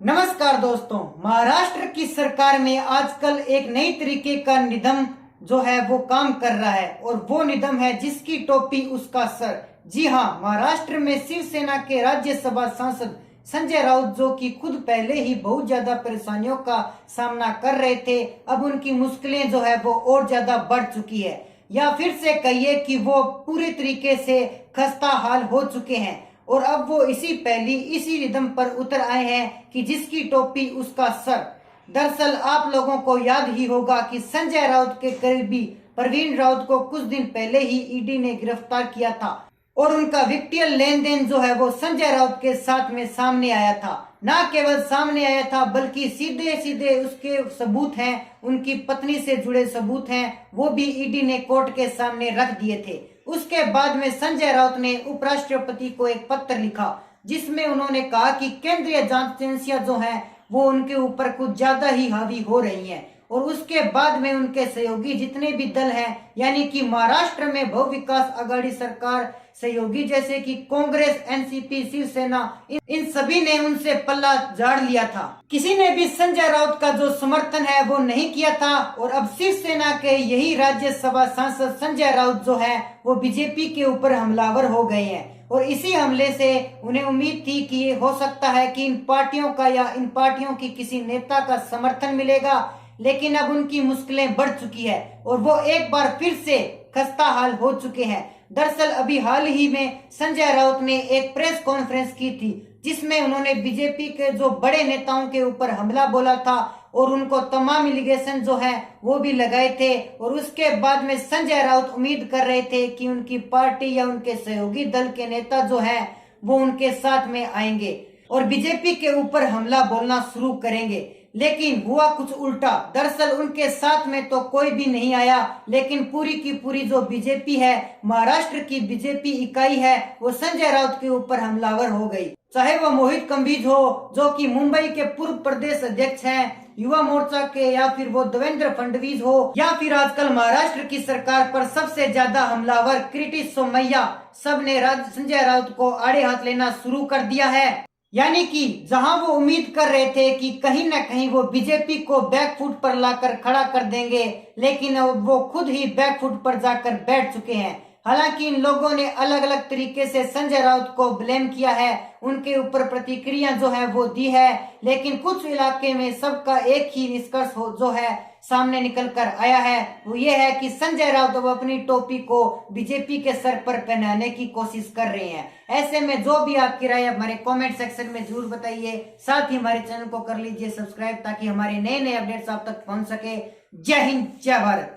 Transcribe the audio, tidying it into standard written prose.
नमस्कार दोस्तों, महाराष्ट्र की सरकार में आजकल एक नई तरीके का निगम जो है वो काम कर रहा है और वो निगम है जिसकी टोपी उसका सर। जी हाँ, महाराष्ट्र में शिवसेना के राज्यसभा सांसद संजय राउत जो कि खुद पहले ही बहुत ज्यादा परेशानियों का सामना कर रहे थे, अब उनकी मुश्किलें जो है वो और ज्यादा बढ़ चुकी है, या फिर से कहिए कि वो पूरे तरीके से खस्ता हाल हो चुके हैं और अब वो इसी रिदम पर उतर आए हैं कि जिसकी टोपी उसका सर। दरअसल आप लोगों को याद ही होगा कि संजय राउत के करीबी प्रवीण राउत को कुछ दिन पहले ही ईडी ने गिरफ्तार किया था और उनका वित्तीय लेन देन जो है वो संजय राउत के साथ में सामने आया था। न केवल सामने आया था बल्कि सीधे सीधे उसके सबूत हैं, उनकी पत्नी से जुड़े सबूत हैं, वो भी ईडी ने कोर्ट के सामने रख दिए थे। उसके बाद में संजय राउत ने उपराष्ट्रपति को एक पत्र लिखा जिसमें उन्होंने कहा कि केंद्रीय जांच एजेंसियां जो हैं वो उनके ऊपर कुछ ज्यादा ही हावी हो रही हैं और उसके बाद में उनके सहयोगी जितने भी दल हैं, यानी कि महाराष्ट्र में बहु विकास आघाड़ी सरकार सहयोगी जैसे कि कांग्रेस, एनसीपी, शिवसेना, इन सभी ने उनसे पल्ला झाड़ लिया था। किसी ने भी संजय राउत का जो समर्थन है वो नहीं किया था और अब शिवसेना के यही राज्यसभा सांसद संजय राउत जो है वो बीजेपी के ऊपर हमलावर हो गए हैं और इसी हमले से उन्हें उम्मीद थी कि ये हो सकता है कि इन पार्टियों का या इन पार्टियों की किसी नेता का समर्थन मिलेगा, लेकिन अब उनकी मुश्किलें बढ़ चुकी है और वो एक बार फिर से खस्ता हाल हो चुके हैं। दरअसल अभी हाल ही में संजय राउत ने एक प्रेस कॉन्फ्रेंस की थी जिसमें उन्होंने बीजेपी के जो बड़े नेताओं के ऊपर हमला बोला था और उनको तमाम एलिगेशन जो है वो भी लगाए थे और उसके बाद में संजय राउत उम्मीद कर रहे थे कि उनकी पार्टी या उनके सहयोगी दल के नेता जो है वो उनके साथ में आएंगे और बीजेपी के ऊपर हमला बोलना शुरू करेंगे, लेकिन हुआ कुछ उल्टा। दरअसल उनके साथ में तो कोई भी नहीं आया, लेकिन पूरी की पूरी जो बीजेपी है, महाराष्ट्र की बीजेपी इकाई है, वो संजय राउत के ऊपर हमलावर हो गई। चाहे वो मोहित कंबीज हो जो कि मुंबई के पूर्व प्रदेश अध्यक्ष हैं युवा मोर्चा के, या फिर वो देवेंद्र फडणवीस हो, या फिर आजकल महाराष्ट्र की सरकार पर सबसे ज्यादा हमलावर किरीट सोमैया, सब ने संजय राउत को आड़े हाथ लेना शुरू कर दिया है। यानी कि जहां वो उम्मीद कर रहे थे कि कहीं न कहीं वो बीजेपी को बैकफुट पर लाकर खड़ा कर देंगे, लेकिन वो खुद ही बैकफुट पर जाकर बैठ चुके हैं। हालांकि इन लोगों ने अलग अलग तरीके से संजय राउत को ब्लेम किया है, उनके ऊपर प्रतिक्रिया जो है वो दी है, लेकिन कुछ इलाके में सबका एक ही निष्कर्ष जो है सामने निकल कर आया है, वो ये है कि संजय राउत अब अपनी टोपी को बीजेपी के सर पर पहनाने की कोशिश कर रहे हैं। ऐसे में जो भी आपकी राय हमारे कमेंट सेक्शन में जरूर बताइए, साथ ही हमारे चैनल को कर लीजिए सब्सक्राइब ताकि हमारे नए नए अपडेट्स आप तक पहुंच सके। जय हिंद, जय भारत।